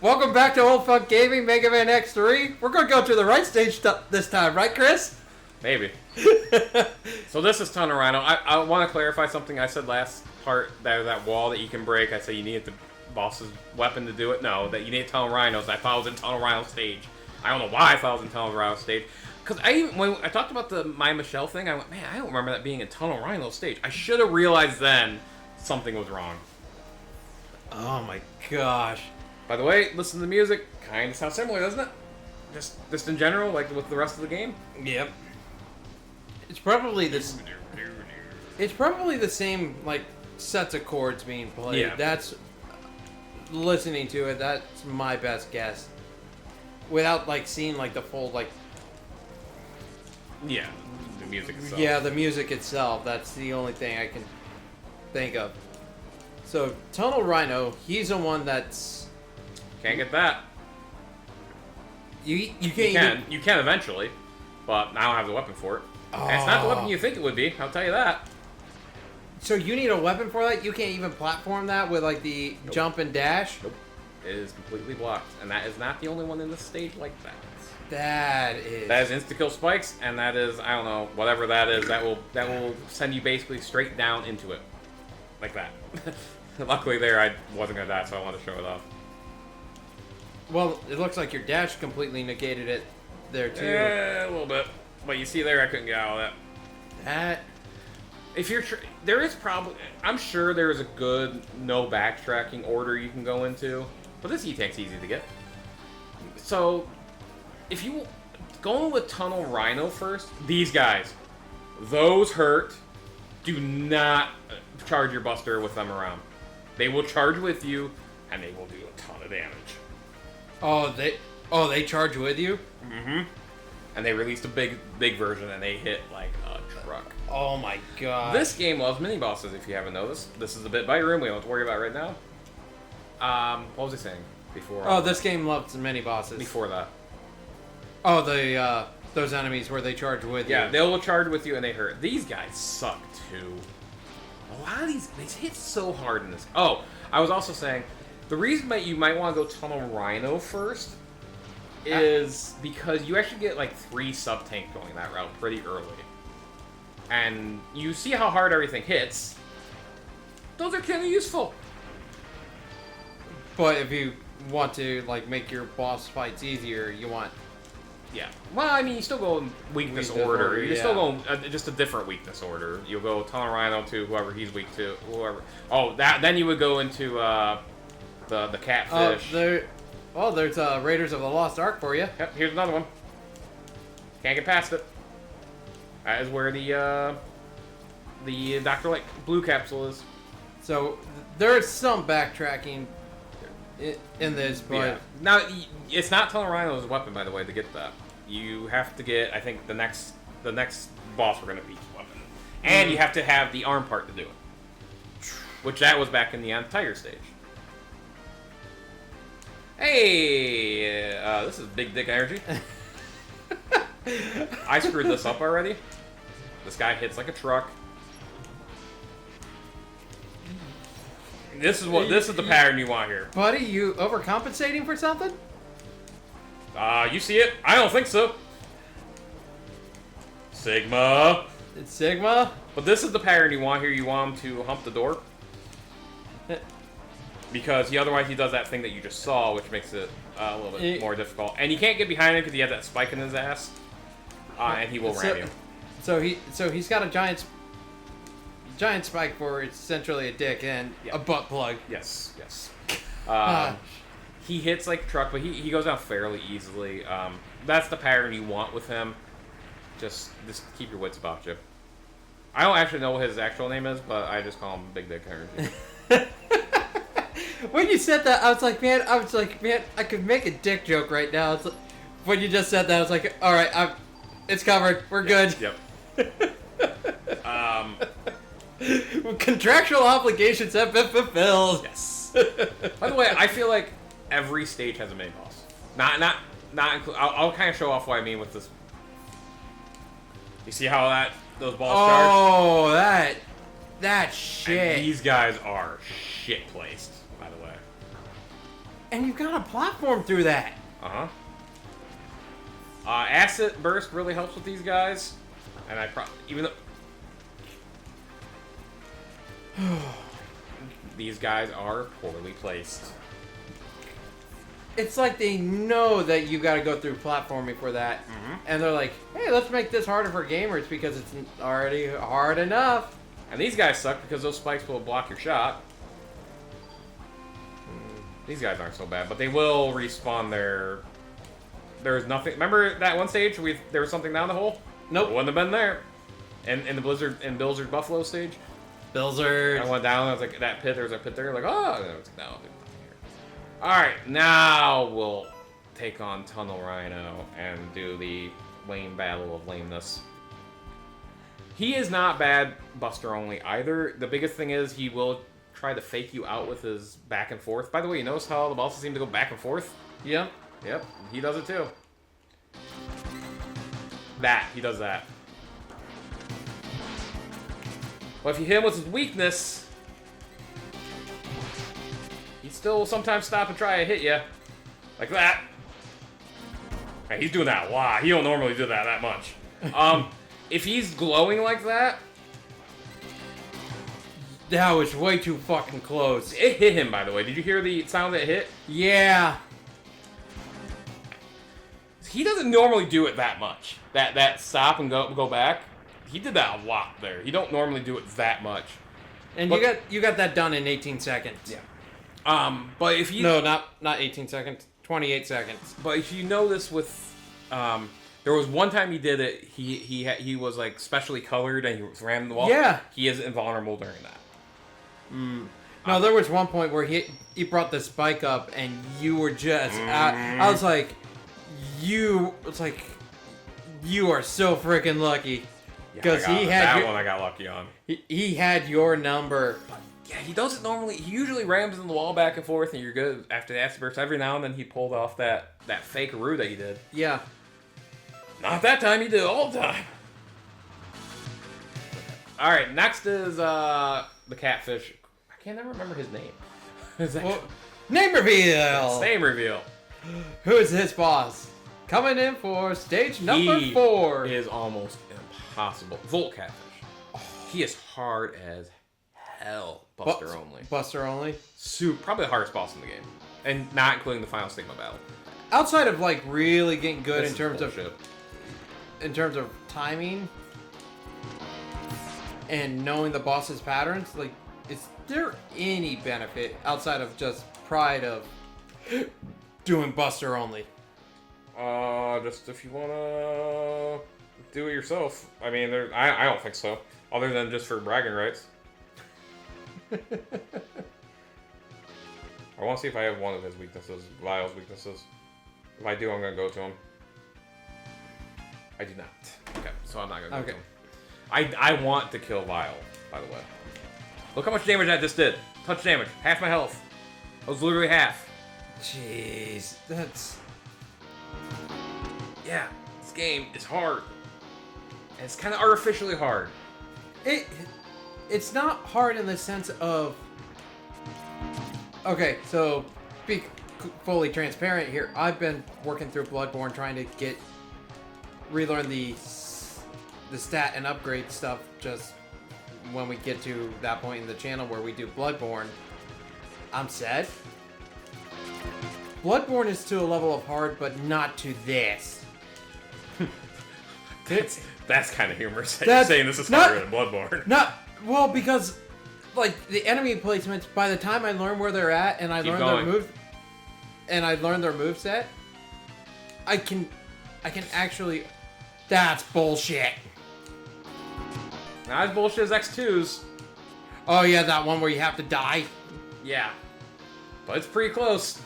Welcome back to Old Funk Gaming, Mega Man X3. We're going to go to the right stage this time, right, Chris? Maybe. So this is Tunnel Rhino. I want to clarify something I said last part. That wall that you can break. I say you need the boss's weapon to do it. No, that you need Tunnel Rhinos. I thought it was in Tunnel Rhino stage. I don't know why I thought it was in Tunnel Rhino stage. Because when I talked about the My Michelle thing, I went, man, I don't remember that being in Tunnel Rhino stage. I should have realized then something was wrong. Oh my gosh. By the way, listen to the music. Kind of sounds similar, doesn't it? Just in general, like with the rest of the game. Yep. It's probably this. It's probably the same like sets of chords being played. Yeah. That's listening to it. That's my best guess. Without like seeing like the full like. Yeah, the music itself. Yeah, the music itself. That's the only thing I can think of. So Tunnel Rhino, he's the one that's. Can't get that. You You can eventually, but I don't have the weapon for it. And it's not the weapon you think it would be, I'll tell you that. So you need a weapon for that? You can't even platform that with like the jump and dash? Nope. It is completely blocked, and that is not the only one in the stage like that. That is insta-kill spikes, and that is, I don't know, whatever that is, that will send you basically straight down into it. Like that. Luckily there, I wasn't going to die, so I wanted to show it off. Well, it looks like your dash completely negated it there too. Yeah, a little bit. But you see there, I couldn't get out of that. That... If you're... there is probably... I'm sure there is a good no backtracking order you can go into. But this E-Tank's easy to get. So, if you... Going with Tunnel Rhino first, these guys. Those hurt. Do not charge your Buster with them around. They will charge with you, and they will do a ton of damage. Oh, they charge with you? Mm-hmm. And they released a big version, and they hit like a truck. Oh my god. This game loves mini-bosses, if you haven't noticed. This is the bit by room we don't have to worry about right now. What was I saying before? Oh, this game loves mini bosses. Before that. Oh, those enemies where they charge with you. Yeah, they will charge with you, and they hurt. These guys suck, too. A lot of these hit so hard in this. Oh, I was also saying, the reason that you might want to go Tunnel Rhino first is because you actually get like 3 sub-tank going that route pretty early. And you see how hard everything hits. Those are kind of useful. But if you want to like make your boss fights easier, you want... Yeah. Well, I mean, you still go in weakness order. You're still going just a different weakness order. You'll go Tunnel Rhino to whoever he's weak to. Whoever. Oh, then you would go into the catfish. There's Raiders of the Lost Ark for you. Yep, here's another one. Can't get past it. That is where the Dr. Light blue capsule is. So there's some backtracking in this, but yeah. Now it's not Tunnel Rhino's weapon, by the way, to get that. You have to get, I think, the next boss we're gonna beat weapon, and you have to have the arm part to do it, which that was back in the entire stage. Hey, this is Big Dick Energy. I screwed this up already. This guy hits like a truck. This is the pattern you want here. Buddy, you overcompensating for something? You see it? I don't think so. Sigma. It's Sigma? But this is the pattern you want here. You want him to hump the door. Because otherwise he does that thing that you just saw, which makes it a little bit more difficult. And you can't get behind him because he has that spike in his ass. And he will ram you. So he's got a giant spike for essentially a dick and a butt plug. Yes. He hits like a truck, but he goes down fairly easily. That's the pattern you want with him. Just keep your wits about you. I don't actually know what his actual name is, but I just call him Big Dick Energy. When you said that, I was like, man, I could make a dick joke right now. It's like, when you just said that, I was like, all right, it's covered. We're good. Yep. Contractual obligations have been fulfilled. Yes. By the way, I feel like every stage has a mini boss. Not I'll kind of show off what I mean with this. You see how those balls charge? Oh, that shit. And these guys are shit placed, by the way. And you've got a platform through that. Uh-huh. Acid Burst really helps with these guys. And I even though... these guys are poorly placed. It's like they know that you got to go through platforming for that. And they're like, hey, let's make this harder for gamers because it's already hard enough. And these guys suck because those spikes will block your shot. These guys aren't so bad, but they will respawn their... There's nothing... Remember that one stage there was something down the hole? Nope. It wouldn't have been there. And in the Blizzard Buffalo stage? Blizzard. I went down, I was like, that pit, there's a pit there, like, oh, and I was like, no, there's nothing here. Alright, now we'll take on Tunnel Rhino and do the lame battle of lameness. He is not bad Buster only either. The biggest thing is he will try to fake you out with his back and forth. By the way, you notice how the bosses seem to go back and forth? Yep. Yep, he does it too. He does that. But if you hit him with his weakness, he still will sometimes stop and try to hit you. Like that. And he's doing that a lot. He don't normally do that much. If he's glowing like that... That was way too fucking close. It hit him, by the way. Did you hear the sound that hit? Yeah. He doesn't normally do it that much. That stop and go back. He did that a lot there. He don't normally do it that much. And you got that done in 18 seconds. Yeah. But if you... No, not 18 seconds. 28 seconds. But if you know this with... there was one time he did it, he was like specially colored and he ran the wall. Yeah. He is invulnerable during that. No, there was one point where he brought the spike up and you were just... I was like... You are so freaking lucky. Because yeah, he had one I got lucky on. He had your number. Yeah, he doesn't normally. He usually rams in the wall back and forth, and you're good after the acid burst. Every now and then he pulled off that fake Roo that he did. Yeah. Not that time. He did it all the time. All right, next is the catfish. I can't ever remember his name. Name reveal. Name reveal. Who is his boss? Coming in for stage number 4. He is almost impossible. Volt catfish. Oh, he is hard as hell. Buster only. Buster only? Probably the hardest boss in the game. And not including the final Stigma battle. Outside of like really getting good This in terms of timing and knowing the boss's patterns, like is there any benefit outside of just pride of doing Buster only? Just if you wanna do it yourself. I mean, I don't think so. Other than just for bragging rights. I want to see if I have one of his weaknesses, Lyle's weaknesses. If I do, I'm gonna go to him. I do not. Okay, so I'm not gonna go to him. I want to kill Lyle, by the way. Look how much damage that just did. Touch damage, half my health. That was literally half. Jeez, that's... Yeah, this game is hard. And it's kind of artificially hard. It's not hard in the sense of... Okay, so be fully transparent here. I've been working through Bloodborne trying to relearn the stat and upgrade stuff just when we get to that point in the channel where we do Bloodborne. I'm sad. Bloodborne is to a level of hard, but not to this. That's kind of humorous. Saying this is harder than Bloodborne. Well, because like the enemy placements, by the time I learn where they're at and I learn their moveset, I can actually... That's bullshit. Not as bullshit as X2's. Oh yeah, that one where you have to die? Yeah. But it's pretty close.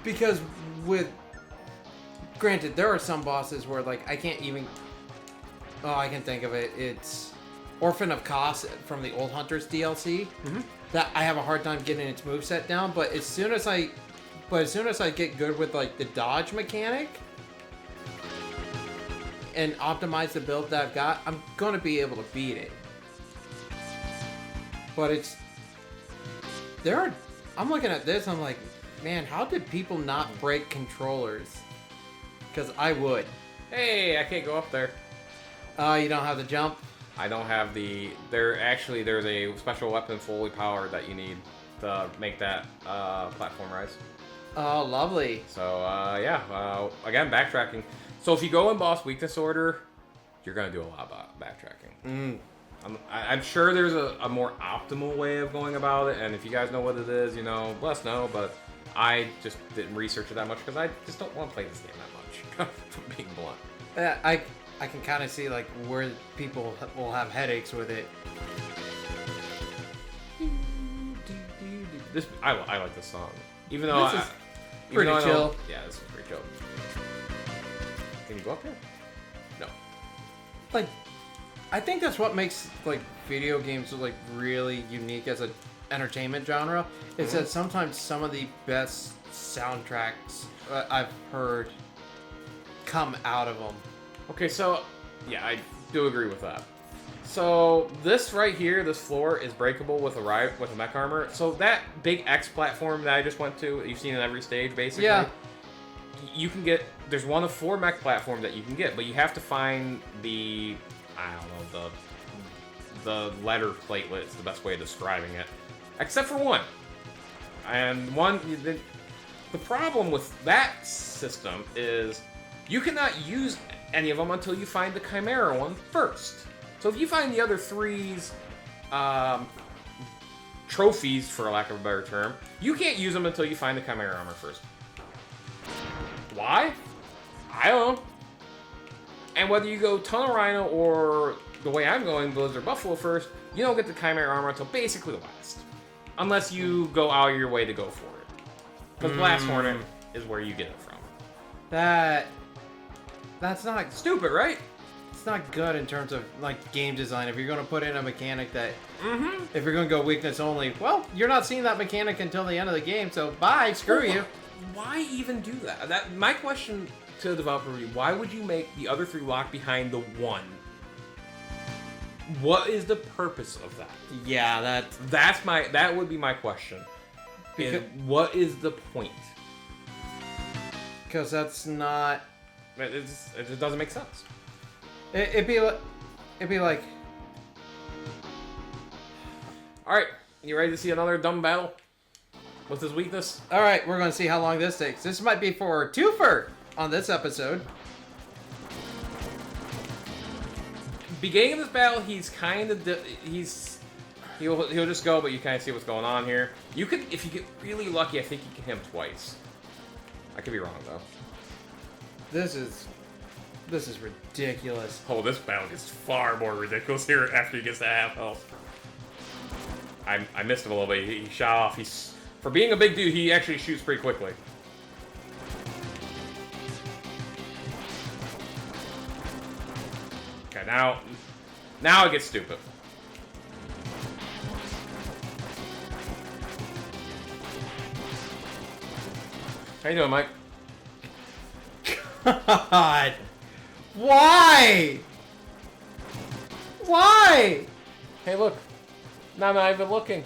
Because granted, there are some bosses where like I can't even... Oh, I can think of it. It's Orphan of Kos from the Old Hunters DLC. Mm-hmm. That I have a hard time getting its moveset down, but as soon as I get good with like the dodge mechanic and optimize the build that I've got, I'm gonna be able to beat it. But I'm looking at this, I'm like, man, how did people not break controllers? Because I would. Hey, I can't go up there. You don't have the jump? I don't have the... There's a special weapon fully powered that you need to make that platform rise. Oh, lovely. So, again, backtracking. So if you go in boss weakness order, you're going to do a lot of backtracking. I'm sure there's a more optimal way of going about it, and if you guys know what it is, let us know, but I just didn't research it that much because I just don't want to play this game that much, for being blunt. I can kind of see, like, where people will have headaches with it. I like this song. Even though This is pretty chill. Yeah, this is pretty chill. Can you go up here? No. Like, I think that's what makes, like, video games, like, really unique as an entertainment genre. Is that sometimes some of the best soundtracks I've heard come out of them. Okay, so, yeah, I do agree with that. So, this right here, this floor, is breakable with a mech armor. So, that big X platform that I just went to, you've seen in every stage, basically. Yeah. You can get... There's one of 4 mech platforms that you can get, but you have to find the... I don't know, the letter platelet is the best way of describing it. Except for one. And one... The problem with that system is you cannot use any of them until you find the Chimera one first. So if you find the other 3's trophies, for lack of a better term, you can't use them until you find the Chimera armor first. Why? I don't know. And whether you go Tunnel Rhino or the way I'm going, Blizzard Buffalo first, you don't get the Chimera armor until basically the last. Unless you go out of your way to go for it. Because Blast Hornet is where you get it from. That's not... Stupid, right? It's not good in terms of, like, game design. If you're going to put in a mechanic that... If you're going to go weakness only, well, you're not seeing that mechanic until the end of the game, so bye, screw you. Why even do that? My question to the developer would be, why would you make the other 3 lock behind the one? What is the purpose of that? Yeah, that would be my question. What is the point? Because that's not... It just doesn't make sense. It'd be like... Alright, you ready to see another dumb battle? With his weakness? Alright, we're going to see how long this takes. This might be for a twofer on this episode. Beginning of this battle, he's kind of... He'll just go, but you kind of see what's going on here. You could, if you get really lucky, I think you can hit him twice. I could be wrong, though. This is ridiculous. Oh, this battle gets far more ridiculous here after he gets to half health. I missed him a little bit. He shot off. For being a big dude, he actually shoots pretty quickly. Okay, now it gets stupid. How you doing, Mike? God! Why? Why? Hey, look. Now I'm not even looking.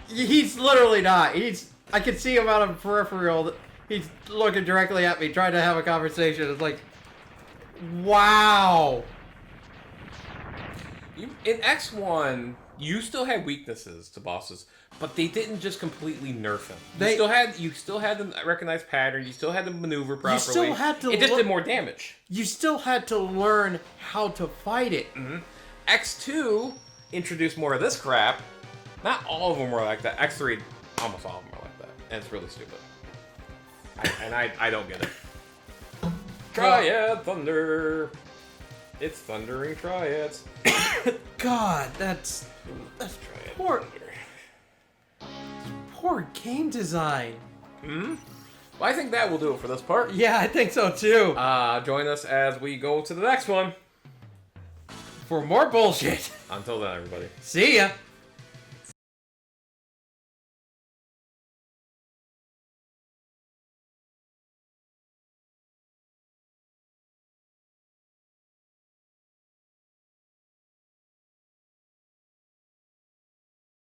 He's literally not. I can see him out of peripheral. He's looking directly at me, trying to have a conversation. It's like, wow. In X1, you still had weaknesses to bosses, but they didn't just completely nerf him. You still had the recognized pattern. You still had to maneuver properly. You still had to. It just did more damage. You still had to learn how to fight it. X2 introduced more of this crap. Not all of them were like that. X3, almost all of them are like that, and it's really stupid. I don't get it. Triad Thunder. It's thundering triads. God, that's Triad poor game design. Well, I think that will do it for this part. Yeah, I think so too. Join us as we go to the next one. For more bullshit. Until then, everybody. See ya.